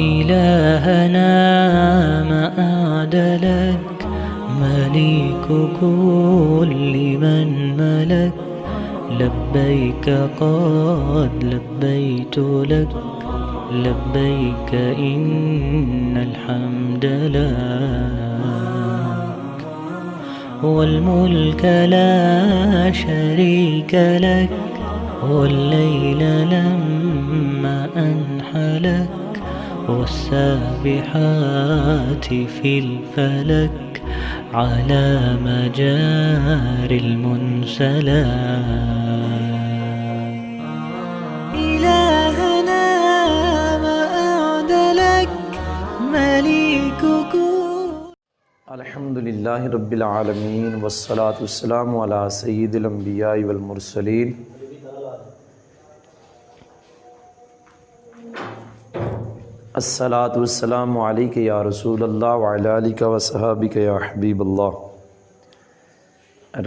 إلهنا ما أعدلك مليك كل من ملك لبيك قد لبيت لك لبيك إن الحمد لك والملك لا شريك لك والليل لما أنحلك والسابحات في الفلك على مجاري المنسلات إلهنا ما أعدلك مليككم. الحمد للہ رب العالمین والصلاة والسلام علی سید الانبیاء والمرسلین الصلاة والسلام علیک یا رسول اللہ وعلی آلک وصحابک یا حبیب اللہ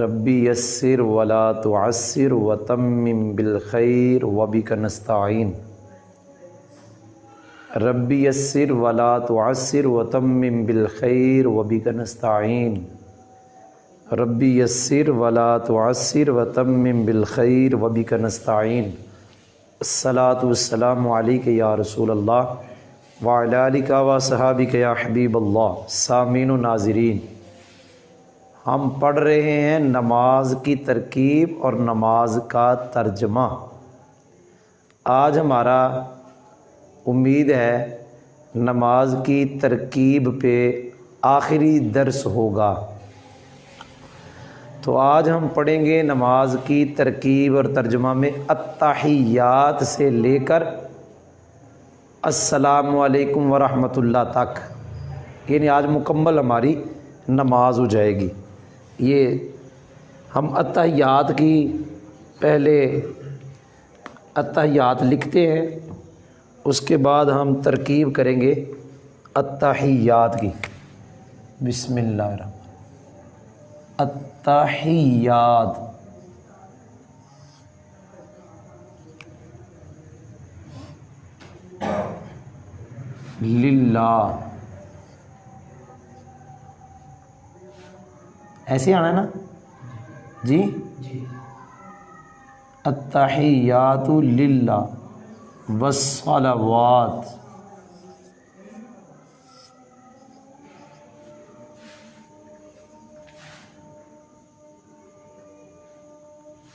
ربی یسر ولا تعسر وتمم بالخیر وبک نستعین ربی یسر ولا تعسر وتمم بالخیر وبک نستعین ربی یسر ولا تعسر وتمم بالخیر وبک نستعین الصلاة والسلام علیک یا رسول اللہ وعلی آلک وصحابک یا حبیب اللہ. سامعین و ناظرین، ہم پڑھ رہے ہیں نماز کی ترکیب اور نماز کا ترجمہ. آج ہمارا امید ہے نماز کی ترکیب پہ آخری درس ہوگا. تو آج ہم پڑھیں گے نماز کی ترکیب اور ترجمہ میں التحیات سے لے کر السلام علیکم ورحمۃ اللہ تک، یعنی آج مکمل ہماری نماز ہو جائے گی. یہ ہم التحیات کی پہلے التحیات لکھتے ہیں، اس کے بعد ہم ترکیب کریں گے التحیات کی. بسم اللہ الرحمن التحیات. للہ، ایسے آنا ہے نا جی. التحیات للہ والصلوات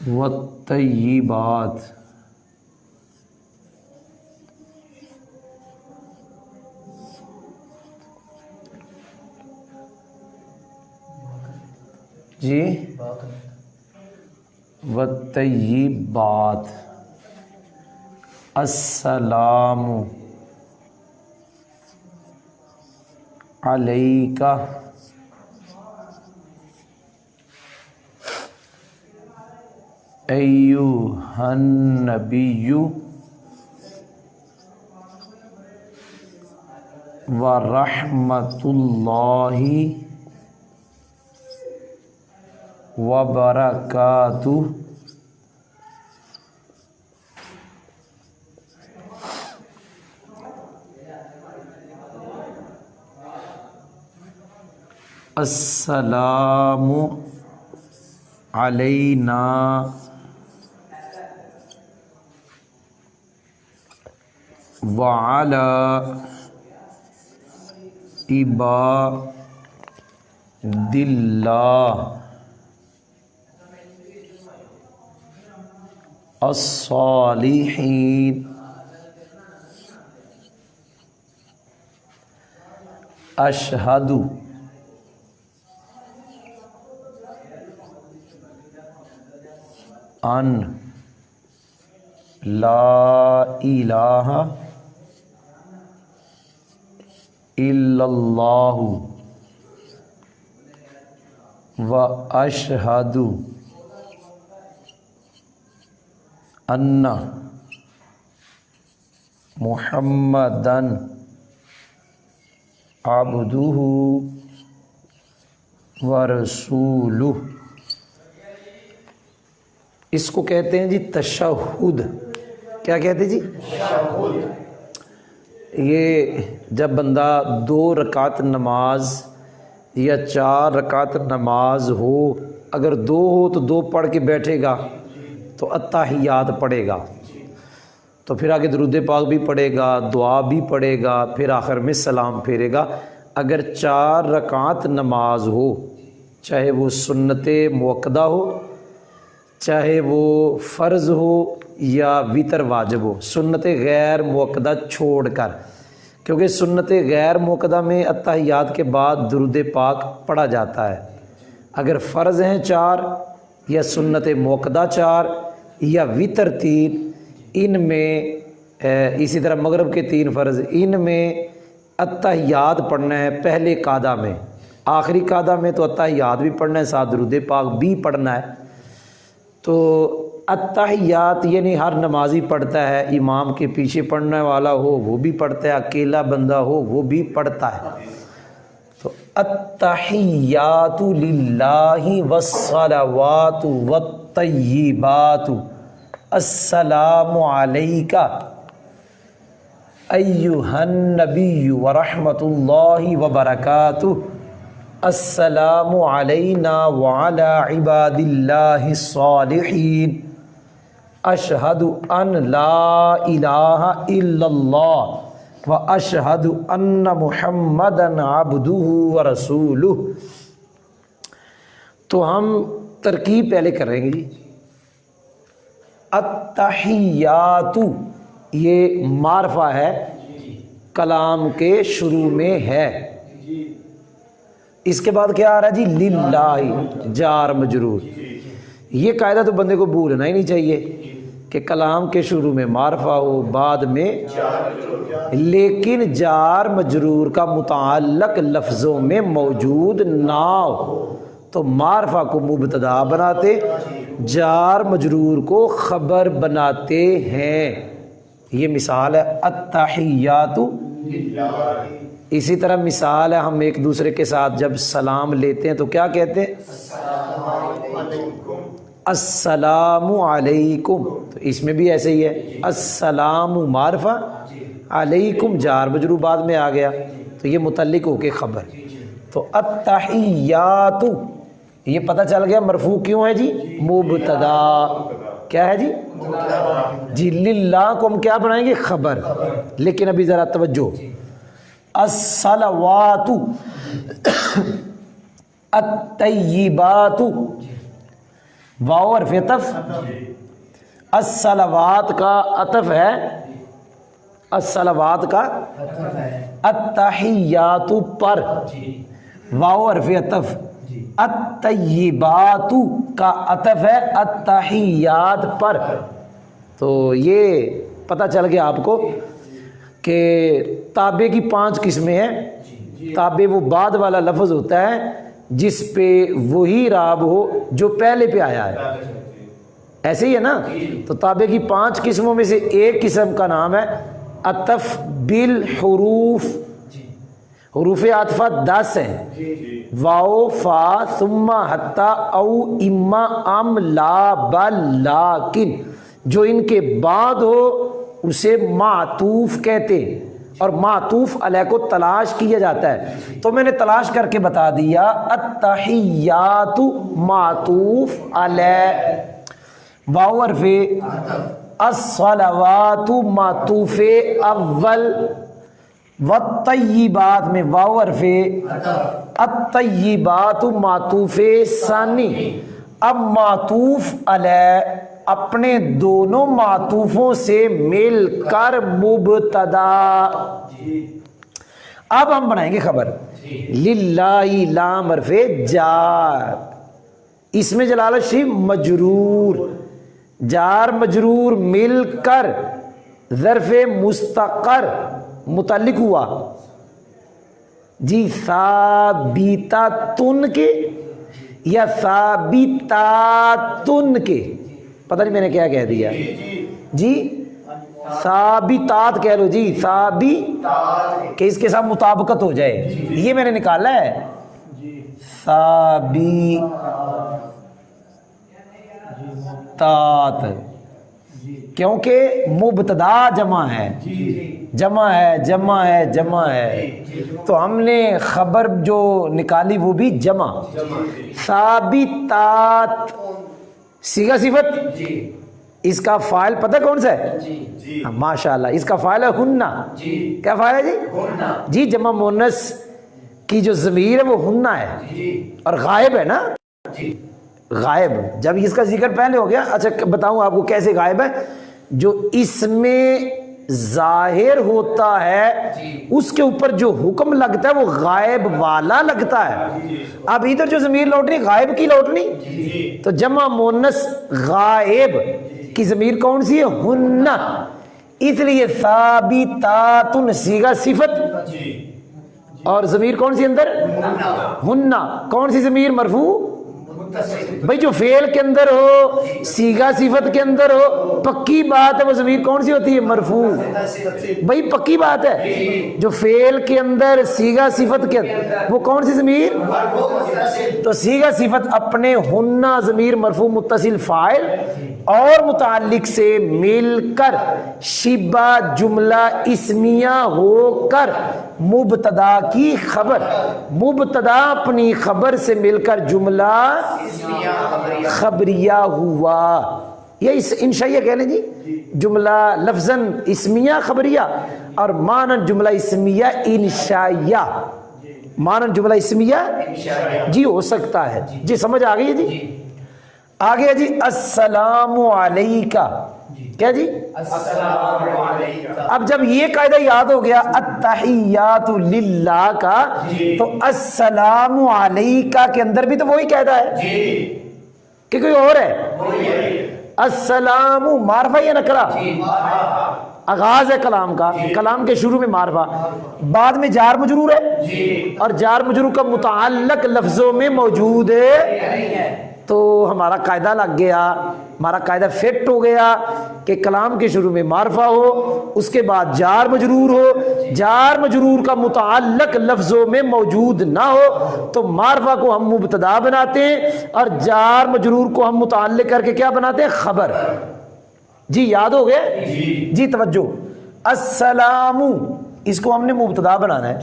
والطیبات جی والطیبات. السلام علیک ایھا النبی ورحمۃ اللہ وبرکاتہ. السلام علینا وعلی عباد اللہ الصالحین. اشہد ان لا الہ الا اللہ واشہد ان محمدً عبدہ ورسولہ. اس کو کہتے ہیں جی تشہد. کیا کہتے ہیں جی؟ یہ جب بندہ 2 رکعت نماز یا 4 رکعت نماز ہو، اگر 2 ہو تو 2 پڑھ کے بیٹھے گا تو اتحیات پڑھے گا، تو پھر آگے درود پاک بھی پڑھے گا، دعا بھی پڑھے گا، پھر آخر میں سلام پھیرے گا۔ اگر 4 رکعت نماز ہو، چاہے وہ سنت مؤکدہ ہو، چاہے وہ فرض ہو یا وتر واجب ہو، سنت غیر مؤکدہ چھوڑ کر، کیونکہ سنت غیر مؤکدہ میں اتحیات کے بعد درود پاک پڑھا جاتا ہے۔ اگر فرض ہیں 4 یا سنت مؤکدہ 4 یا وتر 3، ان میں اسی طرح مغرب کے 3 فرض، ان میں اتحیات پڑھنا ہے پہلے قعدہ میں، آخری قعدہ میں تو اتحیات بھی پڑھنا ہے، ساتھ درود پاک بھی پڑھنا ہے۔ تو اتحیات یعنی ہر نمازی پڑھتا ہے، امام کے پیچھے پڑھنے والا ہو وہ بھی پڑھتا ہے، اکیلا بندہ ہو وہ بھی پڑھتا ہے۔ تو التحیات للہ والصلوات والطیبات السلام علیک ایھا النبی ورحمۃ اللہ وبرکاتہ، السلام علینا وعلی عباد اللہ الصالحین، اشہد ان لا الہ الا اللہ واشہد ان محمدا عبدہ ورسولہ۔ تو ہم ترکیب پہلے کریں گے جی۔ التحیات یہ معرفہ ہے، کلام کے شروع میں ہے۔ اس کے بعد کیا آ رہا ہے جی؟ للہ، جار مجرور۔ یہ قاعدہ تو بندے کو بھولنا ہی نہیں چاہیے کہ کلام کے شروع میں معرفہ ہو، بعد میں، لیکن جار مجرور کا متعلق لفظوں میں موجود نہ ہو تو معرفہ کو مبتدا بناتے، جار مجرور کو خبر بناتے ہیں۔ یہ مثال ہے التحیات۔ اسی طرح مثال ہے، ہم ایک دوسرے کے ساتھ جب سلام لیتے ہیں تو کیا کہتے ہیں؟ السلام علیکم۔ تو اس میں بھی ایسے ہی ہے، السلام معرفہ، علیکم جار مجرور بعد میں آ گیا تو یہ متعلق ہو کے خبر۔ تو التحیات یہ پتہ چل گیا مرفوع کیوں ہے جی؟ مبتدا کیا ہے جی؟ جی للہ کو ہم کیا بنائیں گے؟ خبر۔ لیکن ابھی ذرا توجہ، الصلوات الطیبات، واو حرف عطف، الصلوات کا عطف ہے، الصلوات کا التحیات پر، واو حرف عطف، الطیبات کا عطف ہے التحیات پر۔ تو یہ پتہ چل گیا آپ کو کہ تابع کی 5 قسمیں ہیں۔ تابع وہ بعد والا لفظ ہوتا ہے جس پہ وہی راب ہو جو پہلے پہ آیا ہے، ایسے ہی ہے نا؟ تو تابع کی 5 قسموں میں سے ایک قسم کا نام ہے عطف بالحروف۔ حروف عطفہ 10 ہیں، واو، فا، ثم، حتی، او، اما، ام، لا، بل، لیکن، جو ان کے بعد ہو اسے معطوف کہتے ہیں، اور معطوف علیہ کو تلاش کیا جاتا ہے۔ تو میں نے تلاش کر کے بتا دیا، التحیات معطوف علیہ، واو حرف، الصلوات معطوف اول، والطیبات میں واو حرف، الطیبات معطوف ثانی۔ اب معطوف علیہ اپنے دونوں معطوفوں سے مل کر مبتدا، اب ہم بنائیں گے خبر۔ للہ لام حرف جار، اس میں جلالت شریف مجرور، جار مجرور مل کر ظرف مستقر متعلق ہوا جی ثابتاتن کے یا ثابتاتن کے، پتہ نہیں میں نے کیا کہہ دیا جی، ثابتات کہہ لو جی، ثابتات کہ اس کے ساتھ مطابقت ہو جائے، یہ میں نے نکالا ہے ثابتات، کیونکہ مبتدا جمع ہے، جمع ہے جمع ہے جمع ہے، تو ہم نے خبر جو نکالی وہ بھی جمع۔ ثابتات صیغہ صفت، اس کا فاعل پتہ کون سا ہے؟ ماشاءاللہ، اس کا فاعل ہے ہنہ۔ کیا فاعل ہے جی؟ جی جمع مونس کی جو ضمیر ہے وہ ہنہ ہے، اور غائب ہے نا، غائب۔ جب اس کا ذکر پہلے ہو گیا، اچھا بتاؤں آپ کو کیسے غائب ہے؟ جو اس میں ظاہر ہوتا ہے اس کے اوپر جو حکم لگتا ہے وہ غائب والا لگتا ہے۔ اب ادھر جو ضمیر لوٹنی غائب کی لوٹنی، تو جمع مونس غائب کی ضمیر کون سی ہے؟ ہنہ۔ اس لیے ثابتات صیغہ صفت، اور ضمیر کون سی اندر؟ ہنہ۔ کون سی ضمیر؟ مرفوع۔ بھائی جو فعل کے اندر ہو، صیغہ صفت کے اندر ہو، پکی بات ہے وہ ضمیر کون سی ہوتی ہے؟ مرفوع۔ بھائی پکی بات ہے، جو فعل کے اندر صیغہ صفت کے اندر وہ کون سی ضمیر؟ تو صیغہ صفت اپنے ہنہ ضمیر مرفوع متصل فاعل اور متعلق سے مل کر شبہ جملہ اسمیہ ہو کر مبتدا کی خبر، مبتدا اپنی خبر سے مل کر جملہ خبریہ ہوا، یہ انشائیہ کہہ لیں جی، جملہ لفظاً اسمیہ خبریہ اور معنی جملہ اسمیہ انشائیہ، معنی جملہ اسمیہ جی ہو سکتا ہے جی۔ سمجھ آ گئی ہے جی؟ آگے جی السلام علیکہ، کیا جی؟ اب جب یہ قاعدہ یاد ہو گیا التحیات للہ کا، تو السلام علیکہ کے اندر بھی تو وہی قاعدہ ہے کہ کوئی اور ہے؟ السلام معرفہ یا نکرہ؟ آغاز ہے کلام کا، کلام کے شروع میں معرفہ، بعد میں جار مجرور ہے، اور جار مجرور کا متعلق لفظوں میں موجود ہے، تو ہمارا قاعدہ لگ گیا، ہمارا قاعدہ فٹ ہو گیا کہ کلام کے شروع میں معرفہ ہو، اس کے بعد جار مجرور ہو، جار مجرور کا متعلق لفظوں میں موجود نہ ہو تو معرفہ کو ہم مبتدا بناتے ہیں، اور جار مجرور کو ہم متعلق کر کے کیا بناتے ہیں؟ خبر۔ جی یاد ہو گیا جی؟ توجہ، السلام اس کو ہم نے مبتدا بنانا ہے،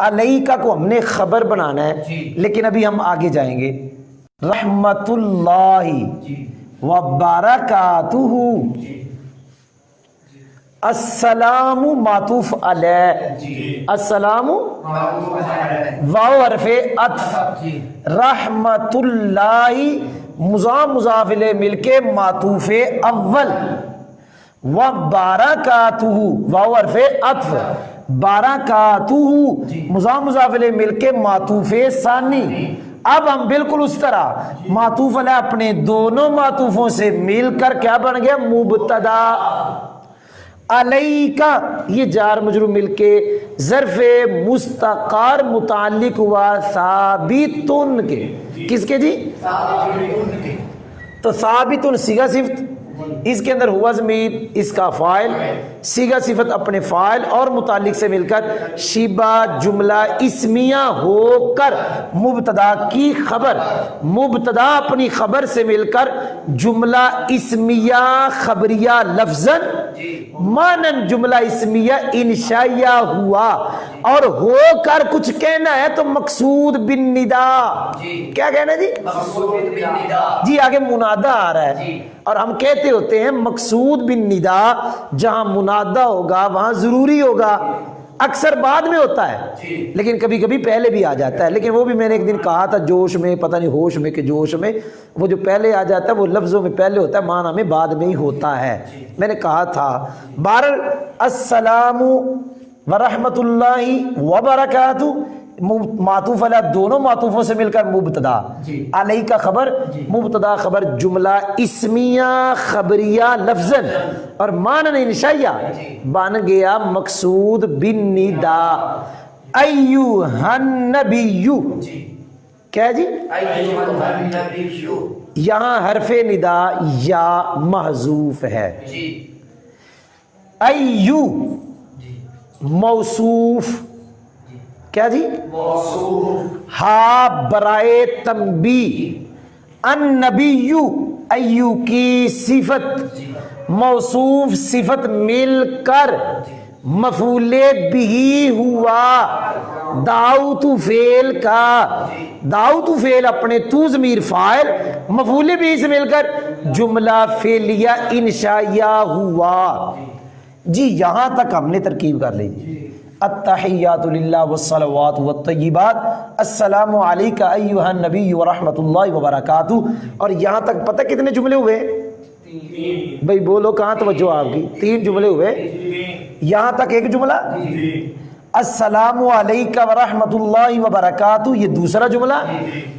علیکہ کو ہم نے خبر بنانا ہے، لیکن ابھی ہم آگے جائیں گے۔ رحمت اللہ وبرکاتہ، السلام معطوف علیہ، السلام واو حرف عطف، رحمت اللہ مضاف مضاف الیہ مل کے معطوف اول، وبرکاتہ واو حرف عطف، برکاتہ مضاف مضاف الیہ مل کے معطوف ثانی۔ اب ہم بالکل اس طرح معطوف علیہ اپنے دونوں معطوفوں سے مل کر کیا بن گیا؟ مبتدا۔ علیکہ یہ جار مجرور مل کے ظرف مستقر متعلق ہوا ثابتن کے، کس کے جی؟ تو ثابتن صیغہ صفت، اس کے اندر ہوا ضمیر، اس کا فاعل، صیغہ صفت اپنے فاعل اور متعلق سے مل کر شبہ جملہ اسمیہ ہو کر مبتدا کی خبر، مبتدا اپنی خبر سے مل کر جملہ اسمیہ خبریہ لفظاً مانن جملہ اسمیہ انشائیہ ہوا، اور ہو کر کچھ کہنا ہے تو مقصود بن ندا، کیا کہنا ہے جی؟ مقصود بن ندا جی، آگے منادا آ رہا ہے، اور ہم کہتے ہوتے ہیں مقصود بن ندا جہاں منادا ہوگا وہاں ضروری ہوگا، اکثر بعد میں ہوتا ہے لیکن کبھی کبھی پہلے بھی آ جاتا ہے، لیکن وہ بھی میں نے ایک دن کہا تھا جوش میں، پتہ نہیں ہوش میں کہ جوش میں، وہ جو پہلے آ جاتا ہے وہ لفظوں میں پہلے ہوتا ہے، معنی میں بعد میں ہی ہوتا ہے، میں نے کہا تھا۔ بہرحال السلام ورحمۃ اللہ وبرکاتہ معطوف علیہ دونوں معطوفوں سے مل کر مبتدا، علیہ کا خبر، مبتدا خبر جملہ اسمیہ خبریہ لفظاً اور معنی انشائیہ بن گیا مقصود بن ندا۔ ایھا النبی، کیا جی؟ یہاں حرف ندا یا محذوف ہے، ایو موصوف، کیا جی؟ ہا برائے تنبیہ، النبی ایو کی صفت، موصوف صفت مل کر مفعول بھی ہوا، دعوت فعل کا، دعوت فعل اپنے، تو ضمیر فاعل، مفعول بھی سے مل کر جملہ فعلیہ انشائیہ ہوا۔ جی یہاں تک ہم نے ترکیب کر لی۔ التحیات للہ والصلوات والطیبات، السلام علیکہ ایہا النبی ورحمۃ اللہ وبرکاتہ، اور یہاں تک پتہ کتنے جملے ہوئے؟ بھئی بولو کہاں توجہ آپ کی؟ 3 جملے ہوئے۔ یہاں تک ایک جملہ، السلام علیکہ ورحمۃ اللہ وبرکاتہ یہ دوسرا جملہ،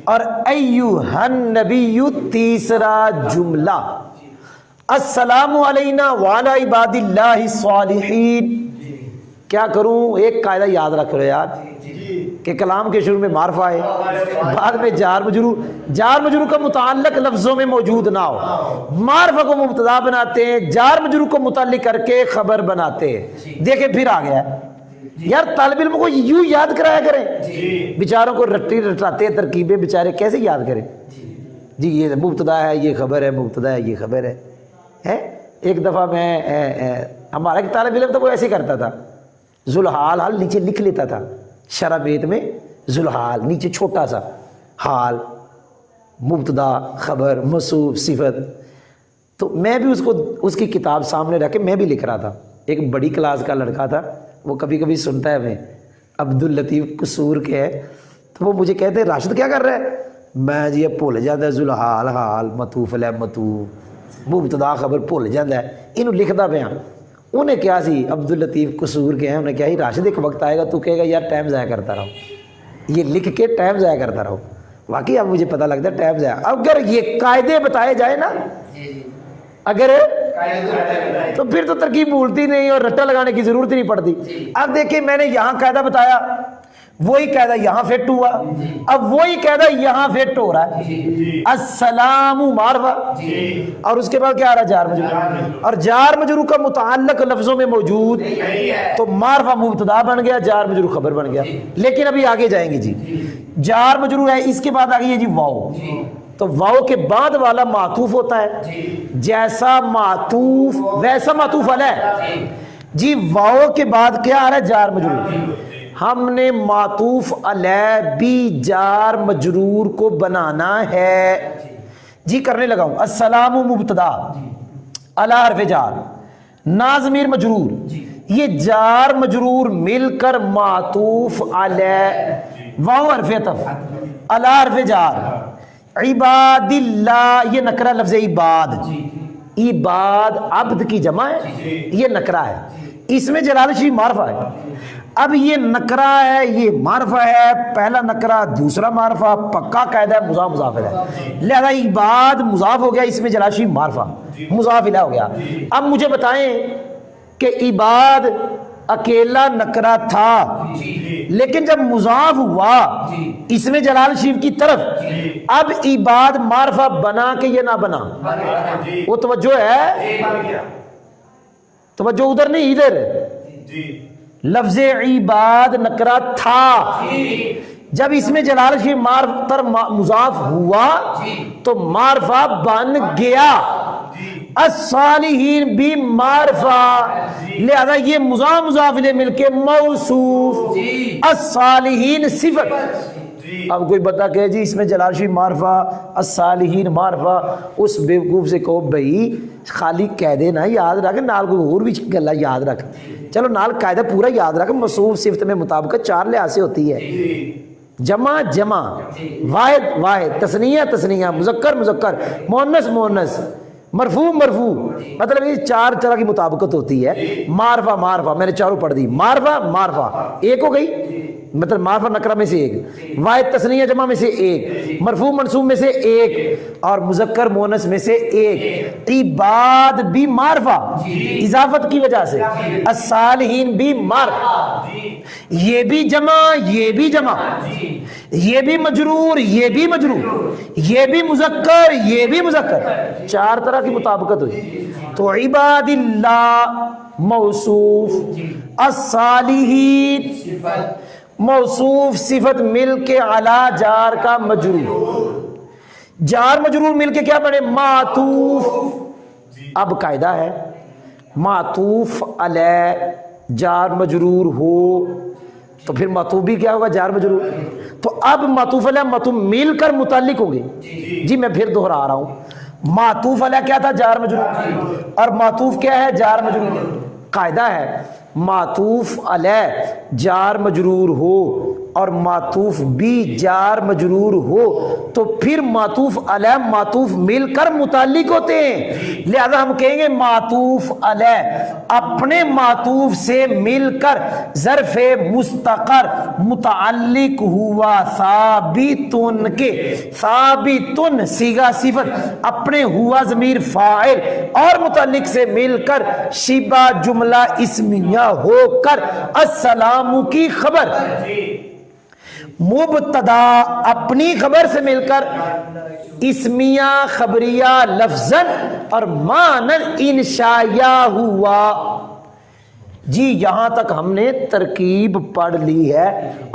اور ایھا النبی تیسرا جملہ۔ السلام علینا وعلی عباد اللہ الصالحین۔ کیا کروں؟ ایک قاعدہ یاد رکھ لو یار، کہ کلام کے شروع میں معرفہ ہے، بعد میں جار مجرور کا متعلق لفظوں میں موجود نہ ہو، معرفہ کو مبتدا بناتے ہیں، جار مجرور کو متعلق کر کے خبر بناتے ہیں۔ دیکھیں پھر آ گیا یار، طالب علم کو یوں یاد کرایا کریں، بیچاروں کو رٹاتے ہیں ترکیبیں، بیچارے کیسے یاد کریں؟ جی یہ مبتدا ہے، یہ خبر ہے، مبتدا ہے، یہ خبر ہے۔ ایک دفعہ میں ہمارا ایک طالب علم تھا، وہ ایسے کرتا تھا، ذوالحال حال نیچے لکھ لیتا تھا، شرح بیت میں ذوالحال نیچے چھوٹا سا، حال مبتدا خبر موصوف صفت۔ تو میں بھی اس کی کتاب سامنے رکھ کے میں بھی لکھ رہا تھا۔ ایک بڑی کلاس کا لڑکا تھا، وہ کبھی کبھی سنتا ہے، میں عبداللطیف قصور کے ہے، تو وہ مجھے کہتے ہیں راشد کیا کر رہا ہے؟ میں جی یہ بھول جاتا ہے، ذوالحال حال مطوف علیہ مطوف مبتدا خبر بھول جاتا ہے، انہوں لکھدا پیا۔ انہیں کیا سی، عبداللطیف قصور کے ہیں، انہیں کیا ہی راشد ایک وقت آئے گا تو کہے گا یار ٹائم ضائع کرتا رہو، یہ لکھ کے ٹائم ضائع کرتا رہو۔ واقعی اب مجھے پتہ لگتا ہے ٹائم ضائع، اگر یہ قاعدے بتائے جائے نا، اگر تو پھر تو ترکیب بھولتی نہیں اور رٹا لگانے کی ضرورت نہیں پڑتی۔ اب دیکھیں میں نے یہاں قاعدہ بتایا، وہی قاعدہ یہاں فٹ ہوا، اب وہی قاعدہ یہاں فٹ ہو رہا ہے۔ السلام معرفہ، اور اس کے بعد کیا آ رہا ہے؟ جار مجرور، اور جار مجرور کا متعلق لفظوں میں موجود، تو معرفہ مبتدا بن گیا، جار مجرور خبر بن گیا۔ لیکن ابھی آگے جائیں گے جی، جار مجرور ہے، اس کے بعد آگے ہے جی واو، تو واو کے بعد والا معطوف ہوتا ہے، جیسا معطوف ویسا معطوف علیہ۔ جی واو کے بعد کیا آ رہا ہے؟ جار مجرور۔ ہم نے معطوف علیہ بھی جار مجرور کو بنانا ہے۔ جی کرنے لگا ہوں، السلام مبتدا، علی حرف جار، نا ضمیر مجرور، یہ جار مجرور مل کر معطوف علیہ، واو حرف عطف، علی حرف جار، عباد اللہ، یہ نکرہ لفظ عباد، عباد عبد کی جمع ہے، یہ نکرہ ہے، اس میں جلال شی معرفہ ہے۔ اب یہ نکرہ ہے، یہ معرفہ ہے، پہلا نکرہ دوسرا معرفہ، پکا قاعدہ ہے مضاف مضاف الیہ، لہذا عباد مضاف ہو گیا، اس میں جلال شی معرفہ مضاف الیہ ہو گیا۔ اب مجھے بتائیں کہ عباد اکیلا نکرہ تھا، لیکن جب مضاف ہوا اس میں جلال شیف کی طرف، اب عباد معرفہ بنا کہ یہ نہ بنا؟ وہ توجہ ہے، توجہ ادھر نہیں ادھر۔ لفظ عباد نکرہ تھا، جب اس میں جلال شیف معرفہ مضاف ہوا تو معرفہ بن گیا۔ الصالحین بھی معرفہ، لہذا یہ مضاف مضاف الیہ مل کے موصوف، الصالحین صفت۔ اب کوئی بتا کہ جی اس میں جلال شیف معرفہ، الصالحین معرفہ، اس بیوقوف سے کہو بھائی خالی کہہ دے نا، یاد رکھ، نال کوئی اور بھی گلا یاد رکھ، چلو نال قاعدہ پورا یاد رکھ، موصوف صفت میں مطابقت 4 لحاظ سے ہوتی ہے، جمع جمع، واحد واحد، تثنیہ تثنیہ، مذکر مذکر، مؤنث مؤنث، مرفوع مرفوع، مطلب یہ 4 طرح کی مطابقت ہوتی ہے۔ معرفہ معرفہ میں نے چاروں پڑھ دی، معرفہ معرفہ ایک ہو گئی، مطلب معرفہ نکرہ میں سے ایک، واحد تثنیہ جمع میں سے ایک، مرفوع منصوب میں سے ایک، اور مذکر مؤنث میں سے ایک۔ عباد بھی معرفہ اضافت کی وجہ سے، الصالحین بھی معرفہ، یہ بھی جمع یہ بھی جمع، یہ بھی مجرور یہ بھی مجرور، یہ بھی مذکر یہ بھی مذکر، 4 طرح کی مطابقت ہوئی۔ تو عباد اللہ موصوف، الصالحین موصوف صفت مل کے علا جار کا مجرور، جار مجرور مل کے کیا بنے؟ معطوف، اب قاعدہ ہے معطوف علیہ جار مجرور ہو تو پھر معطوف بھی کیا ہوگا؟ جار مجرور. تو اب معطوف علیہ معطوف مل کر متعلق ہوں گے. جی میں پھر دوہرا رہا ہوں. معطوف علیہ کیا تھا؟ جار مجرور. اور معطوف کیا ہے؟ جار مجرور. قاعدہ ہے معطوف علیہ جار مجرور ہو اور معطوف بھی جار مجرور ہو تو پھر معطوف علیہ معطوف مل کر متعلق ہوتے ہیں. لہذا ہم کہیں گے معطوف علیہ اپنے معطوف سے مل کر ظرف مستقر متعلق ہوا ثابتن کے. ثابتن صیغہ صفت اپنے ہوا ضمیر فاعل اور متعلق سے مل کر شبہ جملہ اسمیہ ہو کر السلام کی خبر مبتدا اپنی خبر سے مل کر اسمیہ خبریہ لفظاً اور معنی انشائیہ ہوا. جی یہاں تک ہم نے ترکیب پڑھ لی ہے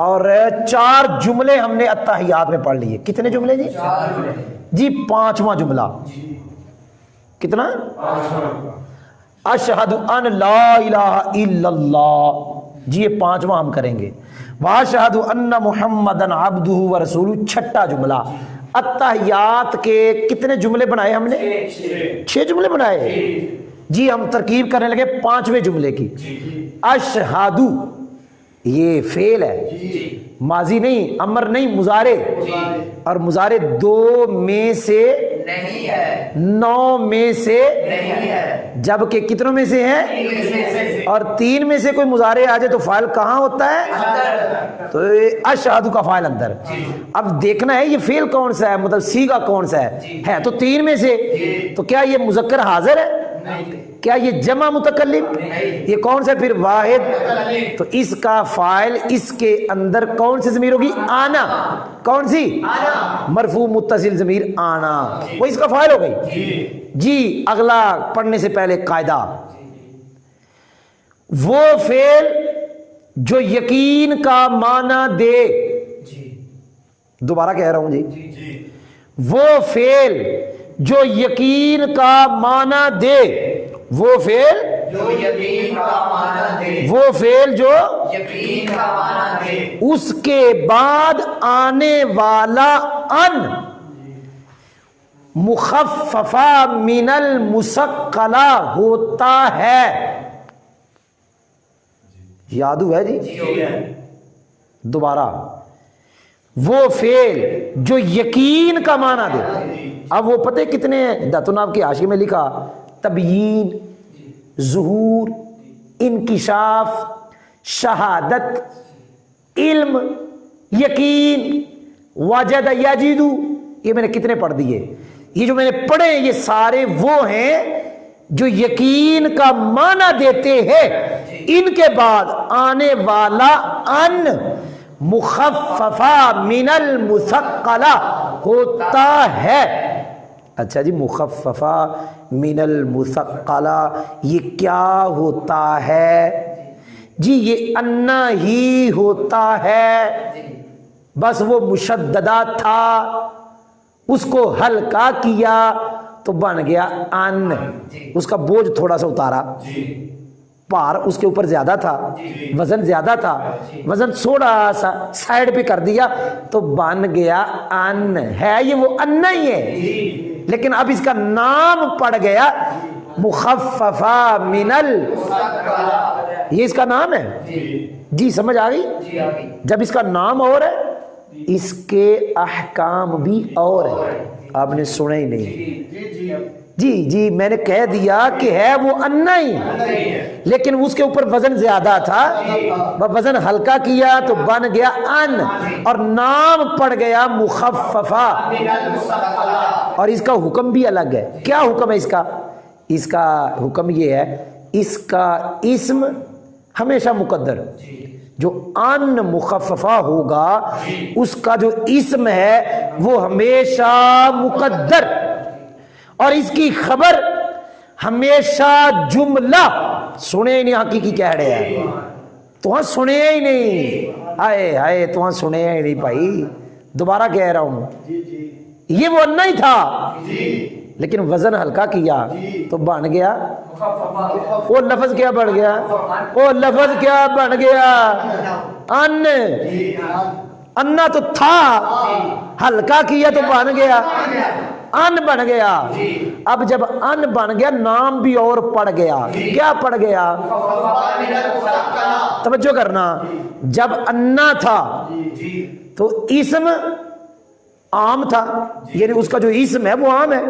اور 4 جملے ہم نے اتحیات میں پڑھ لیے. کتنے جملے جی؟ 4 جی. 5واں جملہ کتنا؟ 5واں. اشہد ان لا الہ الا اللہ. جی یہ 5واں ہم کریں گے. واشہد ان محمدن عبدہ ورسولہ 6واں جملہ. اتحیات کے کتنے جملے بنائے ہم نے؟ 6 جملے بنائے. جی ہم ترکیب کرنے لگے 5ویں جملے کی. اشہد یہ فعل ہے ماضی نہیں امر نہیں مضارع اور مضارع 2 میں سے نہیں ہے 9 میں سے نہیں ہے جبکہ کتنوں میں سے ہے اور 3 میں سے کوئی مضارع آ جائے تو فاعل کہاں ہوتا ہے؟ تو اشہد کا فاعل اندر. اب دیکھنا ہے یہ فعل کون سا ہے مطلب صیغہ کون سا ہے تو 3 میں سے. تو کیا یہ مذکر حاضر ہے؟ کیا یہ جمع متکلم؟ یہ کون سا پھر؟ واحد. تو اس کا فاعل اس کے اندر کون سی ضمیر ہوگی؟ آنا. کون سی؟ مرفوع متصل ضمیر آنا وہ اس کا فاعل ہو گئی. جی اگلا پڑھنے سے پہلے قاعدہ وہ فعل جو یقین کا معنی دے. دوبارہ کہہ رہا ہوں جی وہ فعل جو یقین کا معنی دے. وہ فعل جو یقین کا معنی دے. وہ فعل جو یقین کا معنی دے. اس کے بعد آنے والا ان مخففہ من المثقلہ ہوتا ہے. یاد ہوا ہے جی؟ دوبارہ وہ فعل جو یقین کا معنی دے. اب وہ پتہ کتنے ہیں؟ داتن آپ کی حاشیے میں لکھا تبیین ظہور انکشاف شہادت علم یقین وجد یجد. یہ میں نے کتنے پڑھ دیے؟ یہ جو میں نے پڑھے یہ سارے وہ ہیں جو یقین کا معنی دیتے ہیں. ان کے بعد آنے والا ان مخففہ من المثقلہ ہوتا ہے. اچھا جی مخففہ من المثقلہ یہ کیا ہوتا ہے؟ جی یہ انا ہی ہوتا ہے. بس وہ مشددہ تھا اس کو ہلکا کیا تو بن گیا ان. اس کا بوجھ تھوڑا سا اتارا پار اس کے اوپر زیادہ تھا وزن زیادہ تھا وزن تھوڑا سا سائڈ پہ کر دیا تو بن گیا ان. ہے یہ وہ انا ہی ہے لیکن اب اس کا نام پڑ گیا مخففہ من یہ اس کا نام ہے. جی سمجھ آ گئی؟ جب اس کا نام اور ہے اس کے احکام بھی اور ہے. آپ نے سنا ہی نہیں. جی میں نے کہہ دیا کہ ہے وہ انا ہی لیکن اس کے اوپر وزن زیادہ تھا وزن ہلکا کیا تو بن گیا ان اور نام پڑ گیا مخففہ. اور اس کا حکم بھی الگ ہے. کیا حکم ہے اس کا؟ اس کا حکم یہ ہے اس کا اسم ہمیشہ مقدر. جو ان مخففہ ہوگا اس کا جو اسم ہے وہ ہمیشہ مقدر اور اس کی خبر ہمیشہ جملہ. سنے نہیں حقیقی کہہ رہے ہیں تو سنے ہی نہیں. ہائے تو سنے ہی نہیں بھائی. دوبارہ کہہ رہا ہوں یہ وہ انا ہی تھا لیکن وزن ہلکا کیا تو بن گیا وہ لفظ کیا بن گیا، وہ لفظ کیا بن گیا، ان، انا تو تھا، ہلکا کیا تو بن گیا ان بن گیا۔ اب جب ان بن گیا نام بھی اور پڑ گیا، کیا پڑ گیا؟ توجہ کرنا، جب انا تھا تو اسم عام تھا، یعنی اس کا جو اسم ہے وہ عام ہے،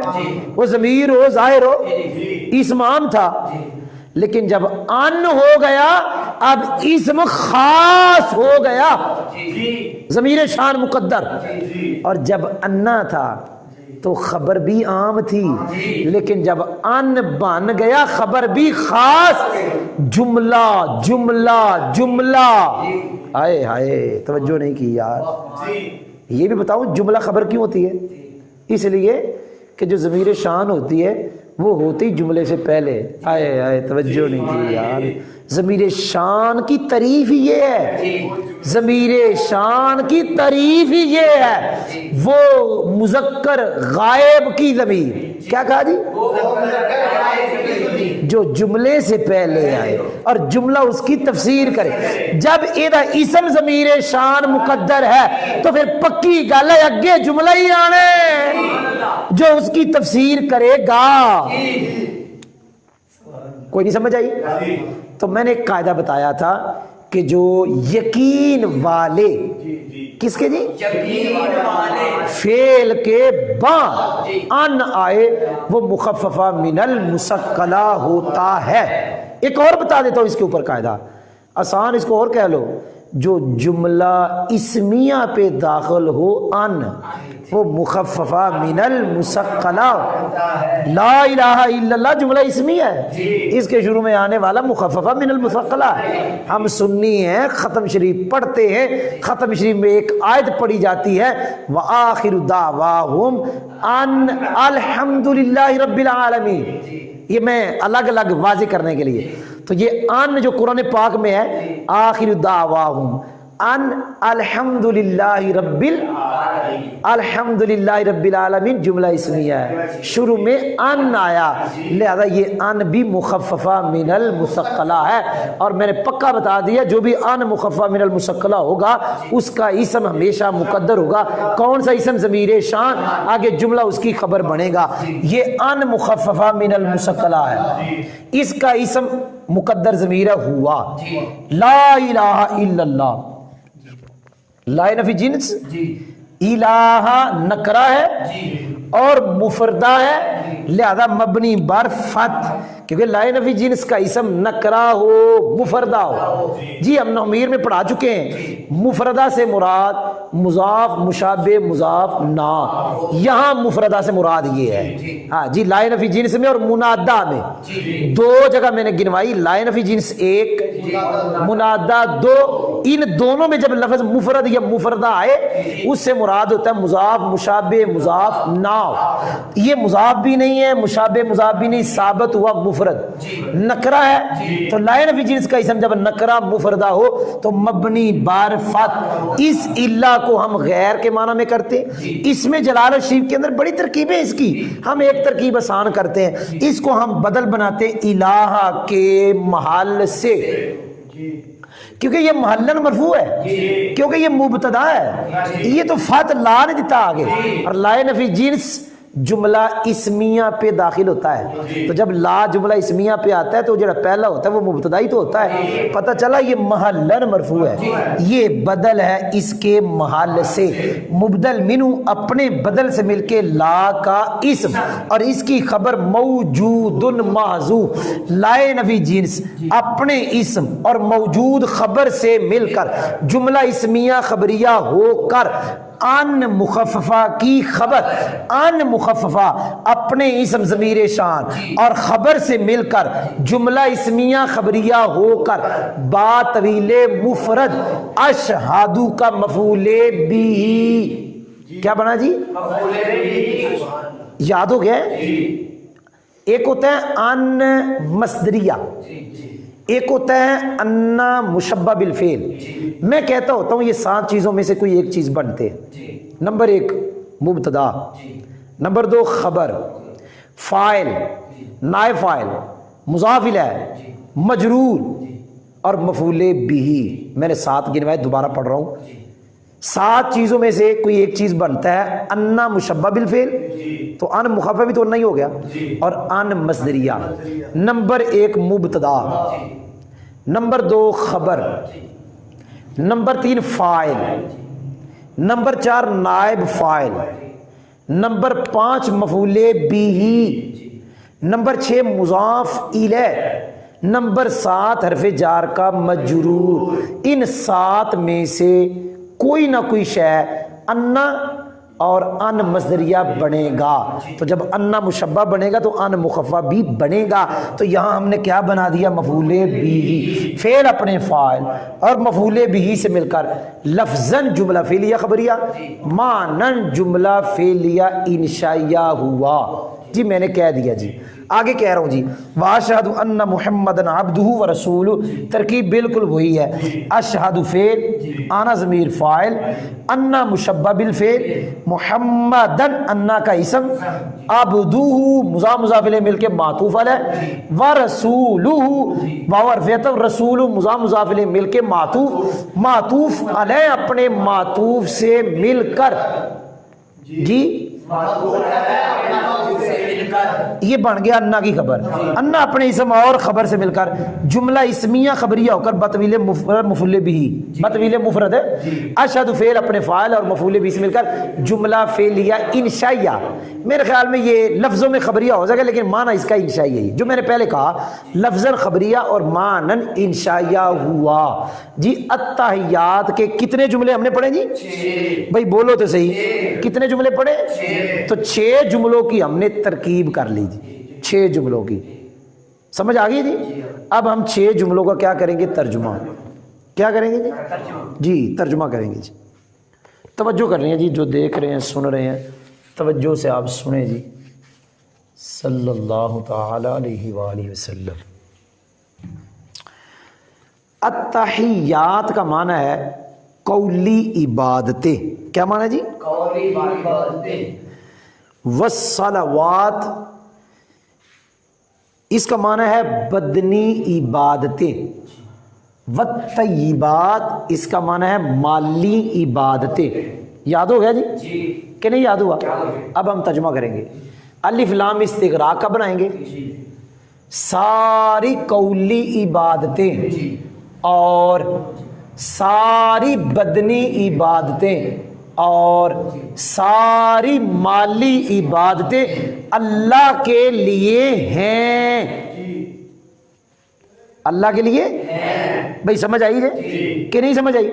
وہ ضمیر ہو ظاہر ہو، اسم عام تھا۔ لیکن جب ان ہو گیا اب اسم خاص ہو گیا، ضمیر شان مقدر۔ اور جب انا تھا تو خبر بھی عام تھی، لیکن جب ان بن گیا خبر بھی خاص، جملہ جملہ جملہ۔ ہائے ہائے توجہ نہیں کی یار۔ یہ بھی بتاؤ جملہ خبر کیوں ہوتی ہے؟ اس لیے کہ جو ضمیر شان ہوتی ہے وہ ہوتی جملے سے پہلے۔ ہائے ہائے توجہ نہیں کی یار۔ ضمیر شان کی تعریف ہی یہ ہے، ضمیر شان کی تعریف ہی یہ ہے، وہ مذکر غائب کی ضمیر، کیا کہا جی؟ جو جملے سے پہلے آئے اور جملہ اس کی تفسیر کرے۔ جب ایدہ اسم ضمیر شان مقدر ہے تو پھر پکی گل ہے اگے جملہ ہی آنے جو اس کی تفسیر کرے گا۔ کوئی نہیں سمجھ آئی؟ تو میں نے ایک قاعدہ بتایا تھا کہ جو یقین والے، کس کے جی؟ یقین والے فعل کے بعد ان آئے وہ مخففہ من المثقلہ ہوتا ہے۔ ایک اور بتا دیتا ہوں اس کے اوپر قاعدہ، آسان اس کو اور کہہ لو، جو جملہ اسمیہ پہ داخل ہو ان وہ مخففہ من المثقلہ، لا الہ الا اللہ جملہ اسمیہ ہے، اس کے شروع میں آنے والا مخففہ من المثقلہ ہے۔ ہم سنی ہیں، ختم شریف پڑھتے ہیں، ختم شریف میں ایک آیت پڑھی جاتی ہے وآخر دعواہم ان الحمد للہ رب العالمین، یہ میں الگ الگ واضح کرنے کے لیے، تو یہ ان جو قرآن پاک میں ہے آخر دعواہم ان الحمد للہ رب الحمد للہ رب العالمین جملہ اسمیہ ہے، شروع میں ان آیا، لہذا یہ ان بھی مخففہ من المثقلہ ہے۔ اور میں نے پکا بتا دیا جو بھی ان مخففہ من المثقلہ ہوگا اس کا اسم ہمیشہ مقدر ہوگا۔ کون سا اسم؟ ضمیر شان، آگے جملہ اس کی خبر بنے گا۔ یہ ان مخففہ من المثقلہ ہے، اس کا اسم مقدر ضمیر ہوا، لا الہ الا اللہ، لا نفی جنس، الہ نکرہ ہے اور مفردہ ہے، لہذا مبنی بر فتح، کیونکہ لا نفی جنس کا اسم نکرہ ہو مفردہ ہو۔ جی ہم نومیر میں پڑھا چکے ہیں، مفردہ سے مراد مضاف مشابہ مضاف نا، یہاں مفردہ سے مراد یہ ہے۔ ہاں جی لا نفی جنس میں اور منادہ میں دو جگہ میں نے گنوائی، لا نفی جنس ایک، منادہ دو، ان دونوں میں جب لفظ مفرد یا مفردہ آئے اس سے مراد ہوتا ہے مضاف مشابہ مضاف نا۔ یہ مضاف بھی نہیں ہے مشابہ مضاف بھی نہیں، ثابت ہوا مفرد، نکرہ ہے، تو لا نفی جنس کا اسم جب نکرہ مفردہ ہو تو مبنی بار فتح۔ اس الا کو ہم غیر کے معنی میں کرتے ہیں، اس میں جلال الشریف کے اندر بڑی ترکیبیں اس کی، ہم ایک ترکیب آسان کرتے ہیں، اس کو ہم بدل بناتے ہیں الہ کے محل سے، کیونکہ یہ محلن مرفوع ہے، کیونکہ یہ مبتدا ہے، یہ تو فتح لا نے دیتا آگے، اور لا نفی جنس جملہ اسمیہ پہ داخل ہوتا ہے، تو جب لا جملہ اسمیہ پہ آتا ہے تو جو پہلا ہوتا ہے وہ مبتدا ہی تو ہوتا ہے، پتہ چلا یہ محلن مرفوع ہے، یہ بدل ہے اس کے محل سے، مبدل منو اپنے بدل سے مل کے لا کا اسم اور اس کی خبر موجود محذوف، لا نفی جنس اپنے اسم اور موجود خبر سے مل کر جملہ اسمیہ خبریہ ہو کر ان مخففہ کی خبر، ان مخففہ اپنے اسم ضمیر شان اور خبر سے مل کر جملہ اسمیہ خبریہ ہو کر با طویل مفرد اشہادو کا مفعول بھی، کیا بنا جی؟ یاد ہو گیا؟ ایک ہوتا ہے ان مصدریہ، ایک ہوتا ہے انا مشبہ بالفعل۔ میں کہتا ہوتا ہوں یہ 7 چیزوں میں سے کوئی ایک چیز بنتے، نمبر 1 مبتدا، نمبر 2 خبر، فاعل، نائب فاعل، مضاف الیہ، مجرور اور مفعول بہ۔ میں نے 7 گنوائے، دوبارہ پڑھ رہا ہوں۔ 7 چیزوں میں سے کوئی ایک چیز بنتا ہے، انا مشبہ بالفعل، تو ان مخفف بھی تو نہیں ہو گیا، اور ان مصدریہ۔ نمبر 1 مبتدا، نمبر 2 خبر، نمبر 3 فاعل، نمبر 4 نائب فاعل، نمبر 5 مفعول بہ، نمبر 6 مضاف الیہ، نمبر 7 حرف جار کا مجرور۔ ان 7 میں سے کوئی نہ کوئی شے انا اور ان مصدریہ بنے گا۔ تو جب انا مشبہ بنے گا تو ان مخفف بھی بنے گا۔ تو یہاں ہم نے کیا بنا دیا؟ مفعول بہ، فعل اپنے فاعل اور مفعول بہ سے مل کر لفظاً جملہ فعلیہ خبریہ، معنن جملہ فعلیہ انشائیہ ہوا۔ جی میں نے کہہ دیا جی، آگے کہہ رہا ہوں جی، واشہد ان محمدًا عبدہ ورسولہ، ترکیب بالکل وہی ہے۔ اشہد فعل، انا ضمیر فاعل، انا مشبہ بالفعل، محمدًا انا کا اسم، عبدہ مضاف الیہ مل کے معطوف علیہ، ورسولہ واو حرف عطف، رسول مضاف الیہ مل کے معطوف علیہ اپنے معطوف سے مل کر، جی یہ بن گیا انا کی خبر۔ انا اپنے اسم اور خبر سے مل کر جملہ اسمیہ خبریہ ہو کر بطویل مفعول بہ، بطویل مفرد ہے۔ اشہد فعل اپنے فاعل اور مفعول بہ سے مل کر جملہ فعلیہ انشائیہ۔ میرے خیال میں یہ لفظوں میں خبریہ ہو جائے گا لیکن معنی اس کا انشائیہ ہی، جو میں نے پہلے کہا لفظاً خبریہ اور معنن انشائیہ ہوا۔ جی التحیات کے کتنے جملے ہم نے پڑھے جی؟ 6۔ بھائی بولو تو صحیح، کتنے جملے پڑھے؟ 6۔ تو 6 جملوں کی ہم نے ترکیب کر لی جی، 6 جملوں کی سمجھ آ گئی جی۔ اب ہم 6 جملوں کا کیا کریں گے؟ ترجمہ۔ کیا کریں گے جی؟ جی ترجمہ کریں گے جی۔ توجہ کر رہے ہیں جی، جو دیکھ رہے ہیں سن رہے ہیں توجہ سے آپ سنیں جی۔ صلی اللہ تعالی علیہ وآلہ وسلم۔ التحیات کا معنی ہے قولی عبادتیں۔ کیا معنی ہے جی؟ قولی عبادتیں۔ والصلوات اس کا معنی ہے بدنی عبادتیں۔ والطیبات اس کا معنی ہے مالی عبادتیں۔ یاد ہو گیا جی کہ نہیں یاد ہوا؟ اب ہم ترجمہ کریں گے۔ الف لام استغراق کا بنائیں گے، ساری قولی عبادتیں اور ساری بدنی عبادتیں اور ساری مالی عبادتیں اللہ کے لیے ہیں۔ اللہ کے لیے بھائی سمجھ آئی ہے کہ نہیں سمجھ آئی؟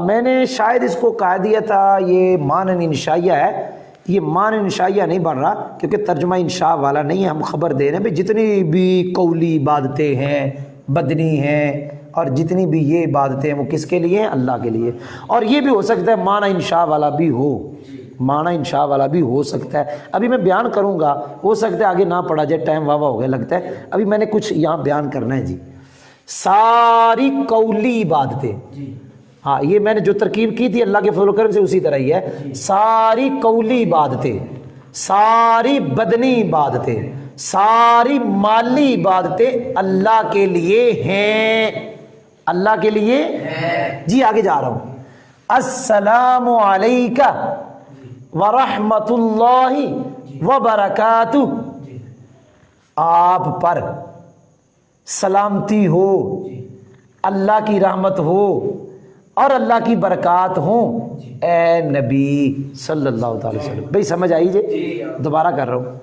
میں نے شاید اس کو کہہ دیا تھا یہ معنن انشائیہ ہے، یہ معنن انشائیہ نہیں بن رہا کیونکہ ترجمہ انشاء والا نہیں ہے۔ ہم خبر دے رہے ہیں بھائی جتنی بھی قولی عبادتیں ہیں، بدنی ہیں اور جتنی بھی یہ عبادتیں ہیں وہ کس کے لیے ہیں؟ اللہ کے لیے۔ اور یہ بھی ہو سکتا ہے معنی انشاء والا بھی ہو، معنی انشاء والا بھی ہو سکتا ہے۔ ابھی میں بیان کروں گا، ہو سکتا ہے آگے نہ پڑھا جائے، ٹائم واوا ہو گیا لگتا ہے۔ ابھی میں نے کچھ یہاں بیان کرنا ہے جی۔ ساری قولی عبادتیں، ہاں یہ میں نے جو ترکیب کی تھی اللہ کے فضل و کرم سے اسی طرح ہی ہے۔ ساری قولی عبادتیں، ساری بدنی عبادتیں، ساری مالی عبادتیں اللہ کے لیے ہیں، اللہ کے لیے جی۔ آگے جا رہا ہوں۔ السلام علیکہ ورحمۃ اللہ وبرکاتہ، آپ پر سلامتی ہو، اللہ کی رحمت ہو اور اللہ کی برکات ہوں اے نبی صلی اللہ تعالی وسلم۔ بھائی سمجھ آئی جی؟ دوبارہ کر رہا ہوں،